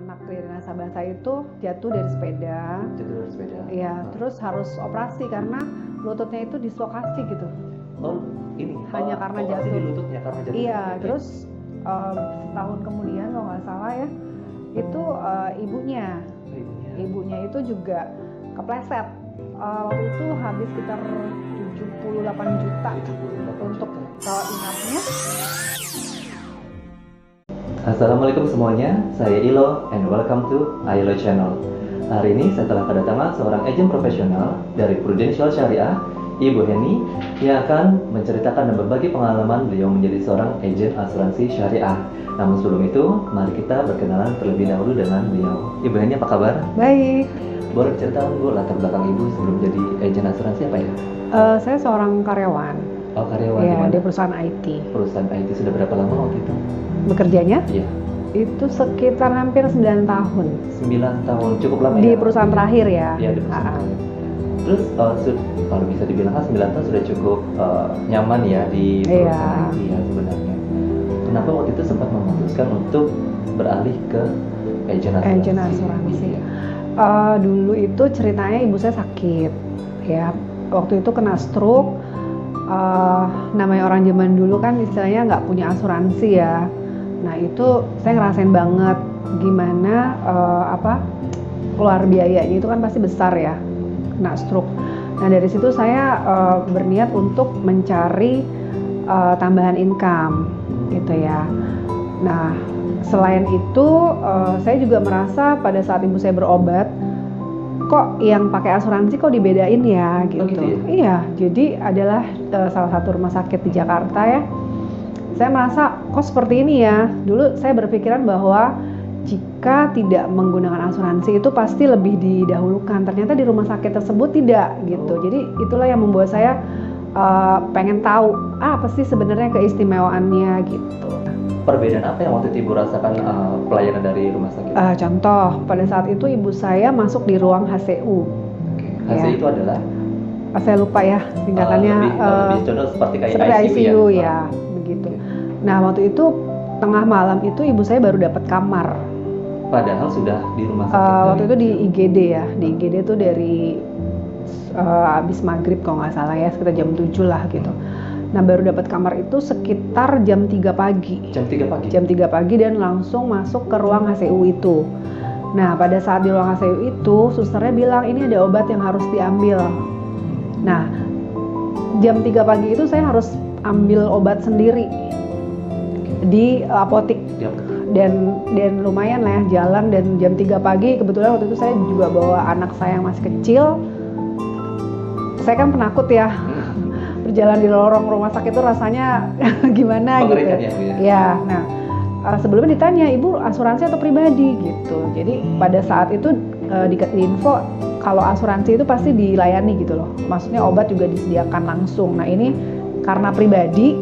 anak dari nasabah saya itu jatuh dari sepeda. Iya, terus harus operasi karena lututnya itu dislokasi gitu. Oh, ini hanya karena jatuh di lututnya karena jatuh. Iya, terus setahun kemudian kalau nggak salah ya, itu ibunya itu juga kepleset. Waktu itu habis sekitar 78 juta untuk rawat inapnya. Assalamualaikum semuanya, saya Ilo and welcome to Ilo Channel. Hari ini saya telah kedatangan seorang agen profesional dari Prudential Syariah, Ibu Heni, yang akan menceritakan dan berbagi pengalaman beliau menjadi seorang agen asuransi syariah. Namun sebelum itu, mari kita berkenalan terlebih dahulu dengan beliau. Ibu Heni, apa kabar? Baik. Boleh ceritakan Bu latar belakang Ibu sebelum jadi agen asuransi apa ya? Saya seorang karyawan. Oh, karyawan ya, di di perusahaan IT. Perusahaan IT sudah berapa lama waktu itu? Bekerjanya? Iya. Itu sekitar hampir 9 tahun. 9 tahun, cukup lama di ya? perusahaan terakhir ya? Iya, di perusahaan terakhir. Terus kalau bisa dibilang kan 9 tahun sudah cukup nyaman ya di perusahaan IT ya sebenarnya. Kenapa waktu itu sempat memutuskan untuk beralih ke agen asuransi? Dulu itu ceritanya ibu saya sakit ya. Waktu itu kena stroke. Namanya orang zaman dulu kan istilahnya nggak punya asuransi ya. Nah itu saya ngerasain banget gimana keluar biayanya itu kan pasti besar ya, kena stroke. Nah dari situ saya berniat untuk mencari tambahan income gitu ya. Nah selain itu saya juga merasa pada saat ibu saya berobat, kok yang pakai asuransi kok dibedain ya gitu. Oh, gitu ya? Iya, jadi adalah salah satu rumah sakit di Jakarta ya. Saya merasa kok seperti ini ya. Dulu saya berpikiran bahwa jika tidak menggunakan asuransi itu pasti lebih didahulukan. Ternyata di rumah sakit tersebut tidak gitu. Jadi itulah yang membuat saya pengen tahu apa sih sebenarnya keistimewaannya gitu. Perbedaan apa yang waktu itu Ibu rasakan pelayanan dari rumah sakit? Contoh, pada saat itu ibu saya masuk di ruang HCU. HCU itu adalah? Saya lupa ya singkatannya. Lebih contoh seperti kayak ICU ya, begitu. Nah waktu itu tengah malam itu ibu saya baru dapat kamar. Padahal sudah di rumah sakit. Waktu itu di IGD ya, di IGD itu dari habis maghrib kalau nggak salah ya, sekitar jam 7 lah gitu. Nah baru dapat kamar itu sekitar jam 3 pagi. Jam 3 pagi? Jam 3 pagi dan langsung masuk ke ruang HCU itu. Nah pada saat di ruang HCU itu susternya bilang ini ada obat yang harus diambil. Nah jam 3 pagi itu saya harus ambil obat sendiri di apotik. Dan lumayan lah ya jalan, dan jam 3 pagi kebetulan waktu itu saya juga bawa anak saya yang masih kecil. Saya kan penakut ya. Berjalan di lorong rumah sakit itu rasanya gimana gitu ya. Nah sebelumnya ditanya, ibu asuransi atau pribadi gitu. Jadi pada saat itu dikasih info kalau asuransi itu pasti dilayani gitu loh, maksudnya obat juga disediakan langsung. Nah ini karena pribadi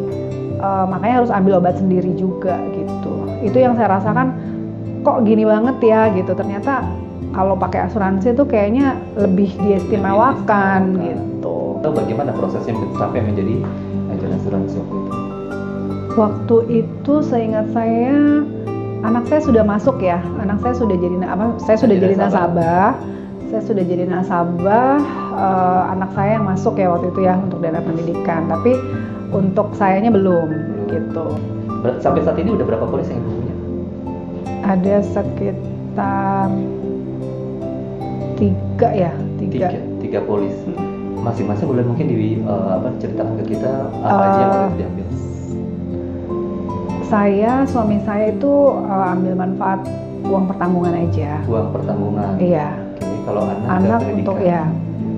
makanya harus ambil obat sendiri juga gitu. Itu yang saya rasakan, kok gini banget ya gitu. Ternyata kalau pakai asuransi itu kayaknya lebih diistimewakan gitu. Bagaimana prosesnya sampai menjadi agen asuransi waktu itu? Waktu itu seingat saya anak saya sudah masuk ya, anak saya sudah jadi saya sudah jadi nasabah. Saya sudah jadi nasabah, anak saya yang masuk ya waktu itu ya untuk dana pendidikan. Tapi untuk sayanya belum gitu. Sampai saat ini udah berapa polis yang Ibu punya? Ada sekitar 3 polis. Masing-masing boleh mungkin diceritakan ke kita apa aja yang boleh diambil? Suami saya itu ambil manfaat uang pertanggungan aja. Uang pertanggungan? Iya. Oke, kalau anak untuk ya.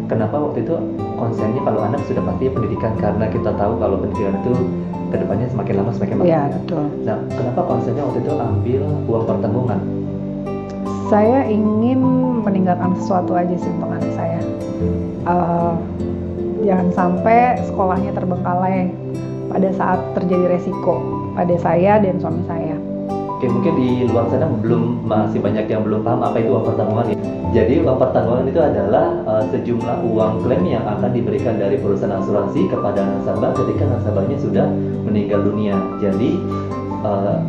Kenapa waktu itu konsennya kalau anak sudah pasti pendidikan? Karena kita tahu kalau pendidikan itu kedepannya semakin lama semakin mahal. Iya, betul. Nah, kenapa konsennya waktu itu ambil uang pertanggungan? Saya ingin meninggalkan sesuatu aja sih untuk anak saya. Jangan sampai sekolahnya terbengkalai pada saat terjadi resiko pada saya dan suami saya. Oke, mungkin di luar sana masih banyak yang belum paham apa itu uang pertanggungan ya. Jadi uang pertanggungan itu adalah sejumlah uang klaim yang akan diberikan dari perusahaan asuransi kepada nasabah ketika nasabahnya sudah meninggal dunia. Jadi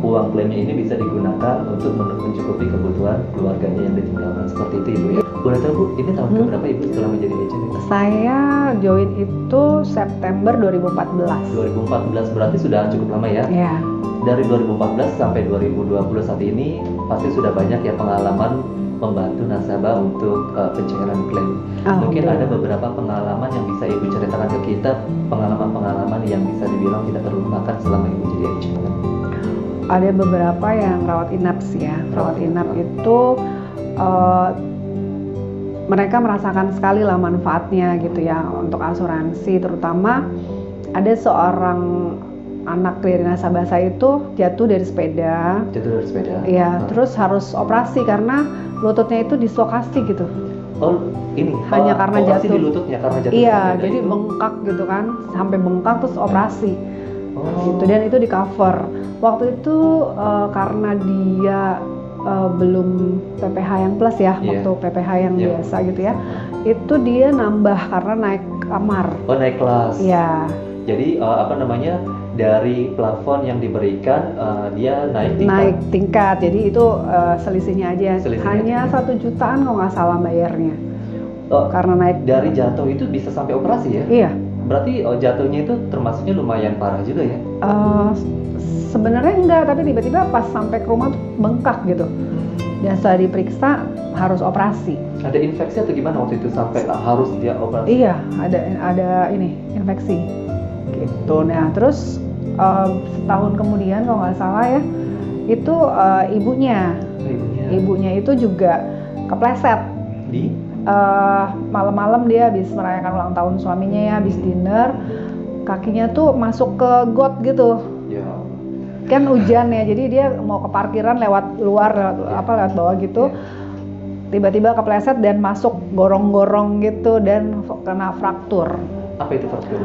uang klaimnya ini bisa digunakan untuk mencukupi kebutuhan kerinduan keluarganya yang ditinggalkan seperti itu Ibu ya. Boleh tahu Bu, ini tahun keberapa Ibu setelah menjadi agent itu? Saya join itu September 2014. 2014 berarti sudah cukup lama ya. Ya, Dari 2014 sampai 2020 saat ini pasti sudah banyak ya pengalaman membantu nasabah untuk pencairan klaim. Mungkin ada beberapa pengalaman yang bisa Ibu ceritakan ke kita, pengalaman-pengalaman yang bisa dibilang tidak terlupakan selama Ibu jadi agent. ada beberapa yang rawat inap sih ya. Rawat inap itu mereka merasakan sekali lah manfaatnya gitu ya untuk asuransi, terutama ada seorang anak dari nasabah saya itu jatuh dari sepeda. Jatuh dari sepeda? Iya, terus harus operasi karena lututnya itu dislokasi gitu. Oh, ini Hanya karena operasi jatuh. di lututnya karena jatuh dari Iya, sepeda jadi itu? bengkak gitu kan, sampai bengkak terus operasi. Oh. Gitu, dan itu di cover. Waktu itu karena dia belum PPH yang plus ya, Iya. waktu PPH yang Iya. biasa gitu ya, itu dia nambah karena naik kamar. Oh, naik kelas. Iya, Jadi apa namanya, dari plafon yang diberikan dia naik tingkat. naik tingkat. Jadi itu selisihnya aja. Selisihnya Hanya aja. 1 jutaan kalau nggak salah bayarnya. Oh, Karena naik. dari jatuh itu bisa sampai operasi ya? Iya. Berarti jatuhnya itu termasuknya lumayan parah juga ya? Sebenarnya enggak, tapi tiba-tiba pas sampai ke rumah tuh bengkak gitu. Dan setelah diperiksa harus operasi. Ada infeksi atau gimana waktu itu sampai harus dia operasi? Iya, ada ini infeksi gitu. Nah, terus setahun kemudian kalau nggak salah ya, itu ibunya itu juga kepleset. Di? Malam-malam dia habis merayakan ulang tahun suaminya ya, habis dinner, kakinya tuh masuk ke got gitu. Ya. Kan hujan ya, jadi dia mau ke parkiran lewat luar, lewat bawah gitu. Tiba-tiba kepleset dan masuk gorong-gorong gitu dan kena fraktur. Apa itu fraktur?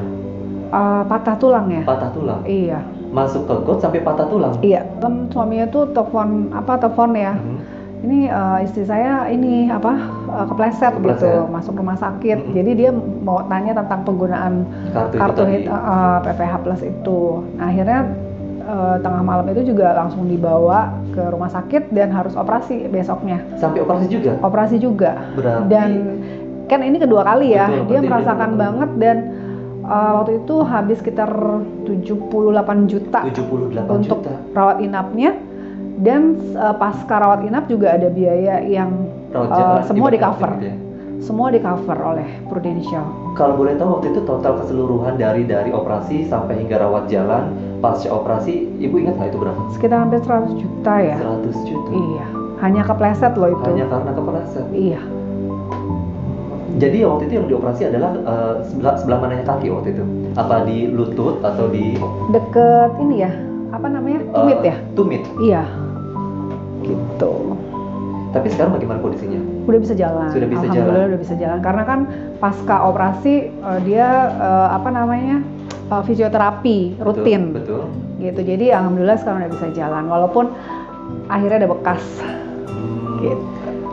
Patah tulang ya. Patah tulang? Iya. Masuk ke got sampai patah tulang? Iya. Suaminya tuh telepon ya. Ini istri saya ini kepleset gitu, masuk rumah sakit. Jadi dia mau tanya tentang penggunaan kartu PPH Plus itu. Nah, akhirnya tengah malam itu juga langsung dibawa ke rumah sakit dan harus operasi besoknya. Sampai operasi juga? Operasi juga. Berarti... Dan kan ini kedua kali ya, betul, dia merasakan banget dan waktu itu habis sekitar 78 juta 78 untuk juta. rawat inapnya. Dan pasca rawat inap juga ada biaya yang semua di cover. Gitu ya? Semua di cover oleh Prudential. Kalau boleh tahu waktu itu total keseluruhan dari operasi sampai hingga rawat jalan pasca operasi, Ibu ingat nggak itu berapa? Sekitar hampir 100 juta ya. 100 juta? Iya, hanya kepleset loh itu. Hanya karena kepleset? Iya. Jadi waktu itu yang dioperasi adalah sebelah mananya kaki waktu itu? Apa di lutut atau di... Deket ini ya, apa namanya? Tumit ya? Tumit? Iya. Gitu. Tapi sekarang bagaimana kondisinya? Udah bisa jalan. Sudah bisa Alhamdulillah jalan. udah bisa jalan. Karena kan pasca operasi dia fisioterapi rutin. Betul. Gitu. Jadi alhamdulillah sekarang udah bisa jalan. Walaupun akhirnya ada bekas. Gitu.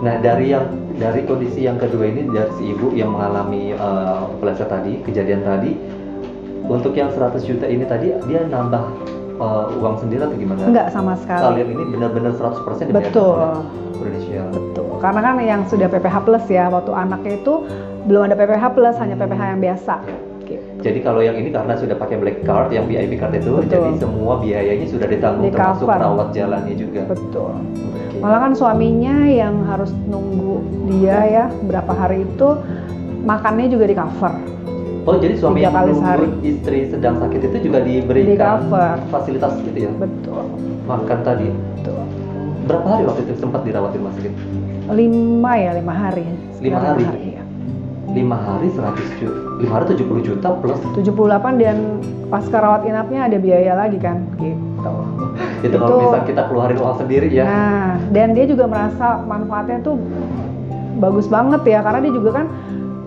Nah, dari kondisi yang kedua ini, dari si ibu yang mengalami kepleset tadi, kejadian tadi, untuk yang 100 juta ini tadi dia nambah uang sendiri atau gimana? Enggak sama sekali. Kalian ini benar-benar 100% dibayar Betul. oleh Prudential. Betul. Karena kan yang sudah PPH Plus ya, waktu anaknya itu belum ada PPH Plus, hanya PPH yang biasa. Gitu. Jadi kalau yang ini karena sudah pakai black card, yang VIP card itu, Betul. jadi semua biayanya sudah ditanggung, Di termasuk cover. rawat jalannya juga. Betul. Oke. Malah kan suaminya yang harus nunggu dia ya berapa hari itu, makannya juga di cover. Oh, jadi suami 3 yang kali menunggu sehari. istri sedang sakit itu juga diberikan Di cover. fasilitas gitu ya? Betul. Makan tadi. Betul. Berapa hari waktu itu sempat dirawat di rumah sakit? 5 hari. 5 hari? Ya. 5 hari 100 juta, 5 hari 70 juta plus 78 dan pasca rawat inapnya ada biaya lagi kan, gitu. itu kalau misalnya kita keluarin uang sendiri ya. Nah, dan dia juga merasa manfaatnya tuh bagus banget ya, karena dia juga kan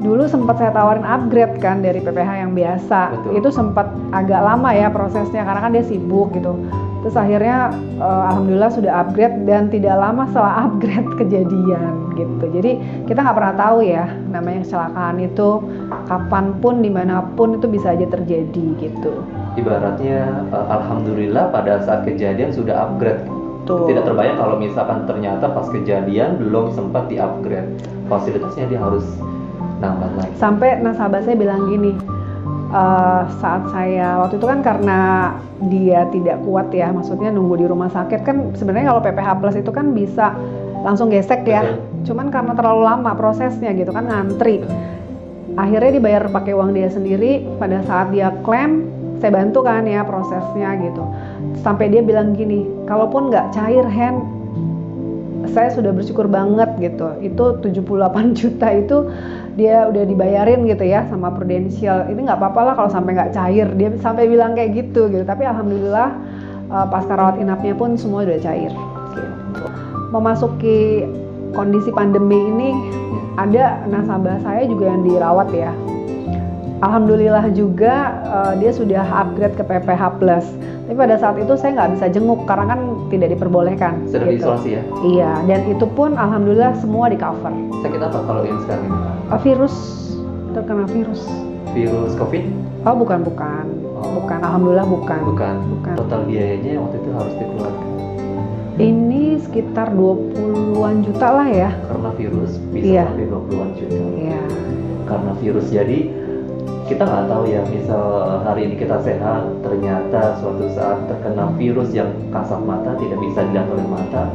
dulu sempat saya tawarin upgrade kan dari PPH yang biasa. Betul. Itu sempat agak lama ya prosesnya karena kan dia sibuk gitu. Terus akhirnya alhamdulillah sudah upgrade dan tidak lama setelah upgrade kejadian gitu. Jadi kita nggak pernah tahu ya namanya kecelakaan itu kapanpun dimanapun itu bisa aja terjadi gitu. Ibaratnya alhamdulillah pada saat kejadian sudah upgrade Betul. Tidak terbayang kalau misalkan ternyata pas kejadian belum sempat di-upgrade fasilitasnya, dia harus nambah lagi. Sampai nasabah saya bilang gini, saat saya waktu itu kan karena dia tidak kuat ya, maksudnya nunggu di rumah sakit kan, sebenarnya kalau PPH Plus itu kan bisa langsung gesek ya. Betul. Cuman karena terlalu lama prosesnya gitu kan, ngantri. Akhirnya dibayar pakai uang dia sendiri. Pada saat dia klaim, saya bantu kan ya prosesnya gitu. Sampai dia bilang gini, kalaupun nggak cair hand, saya sudah bersyukur banget gitu. Itu 78 juta itu dia udah dibayarin gitu ya sama Prudential. Ini nggak apa-apa lah kalau sampai nggak cair. Dia sampai bilang kayak gitu. Tapi alhamdulillah pasca rawat inapnya pun semua udah cair. Gitu. Memasuki kondisi pandemi ini, ada nasabah saya juga yang dirawat ya. Alhamdulillah juga dia sudah upgrade ke PPH Plus. Tapi pada saat itu saya nggak bisa jenguk karena kan tidak diperbolehkan. Sedang gitu. diisolasi ya? Iya, dan itu pun alhamdulillah semua di cover. Sakit apa kalau yang sekarang ini? Virus, terkena virus. Virus COVID? Oh bukan. Alhamdulillah bukan. Bukan. Total biayanya waktu itu harus dikeluarkan. Ini sekitar 20-an juta lah ya. Karena virus bisa Iya. sampai 20-an juta. Iya. Karena virus, jadi kita nggak tahu ya, misal hari ini kita sehat, ternyata suatu saat terkena virus yang kasat mata, tidak bisa dilihat oleh mata,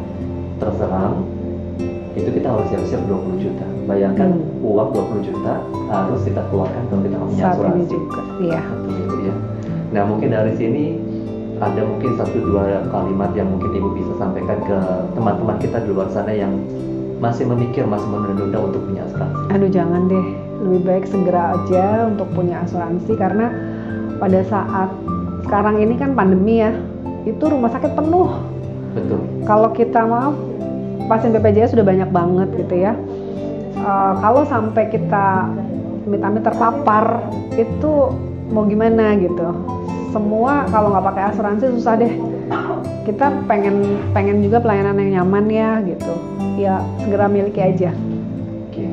terserang, itu kita harus siap-siap 20 juta. Bayangkan uang 20 juta harus kita keluarkan kalau kita punya Saat asuransi. ini juga, iya. Gitu ya. Nah mungkin dari sini ada mungkin 1-2 kalimat yang mungkin Ibu bisa sampaikan ke teman-teman kita di luar sana yang masih memikir, masih menunda untuk punya asuransi. Aduh jangan deh, lebih baik segera aja untuk punya asuransi, karena pada saat sekarang ini kan pandemi ya, itu rumah sakit penuh. Betul. Kalau kita maaf, pasien BPJS sudah banyak banget gitu ya. Kalau sampai kita amit-amit terpapar, itu mau gimana gitu. Semua kalau nggak pakai asuransi susah deh. Kita pengen juga pelayanan yang nyaman ya gitu. Ya segera miliki aja. Oke.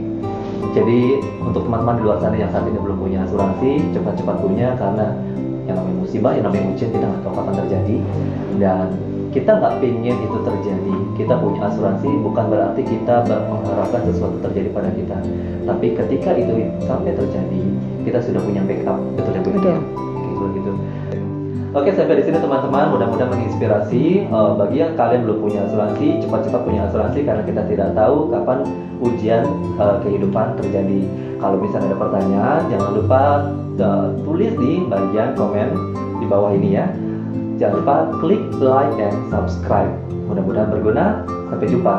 Jadi untuk teman-teman di luar sana yang saat ini belum punya asuransi, cepat-cepat punya, karena yang namanya musibah, yang namanya ujian kita nggak tahu kapan terjadi, dan kita nggak pingin itu terjadi. Kita punya asuransi bukan berarti kita mengharapkan sesuatu terjadi pada kita, tapi ketika itu sampai terjadi, kita sudah punya backup. Betul ya Bu? Betul. Gitu. Oke, sampai di sini teman-teman, mudah-mudahan menginspirasi. Bagi yang kalian belum punya asuransi, cepat-cepat punya asuransi, karena kita tidak tahu kapan ujian kehidupan terjadi. Kalau misalnya ada pertanyaan, jangan lupa tulis di bagian komen di bawah ini ya. Jangan lupa klik like dan subscribe. Mudah-mudahan berguna. Sampai jumpa.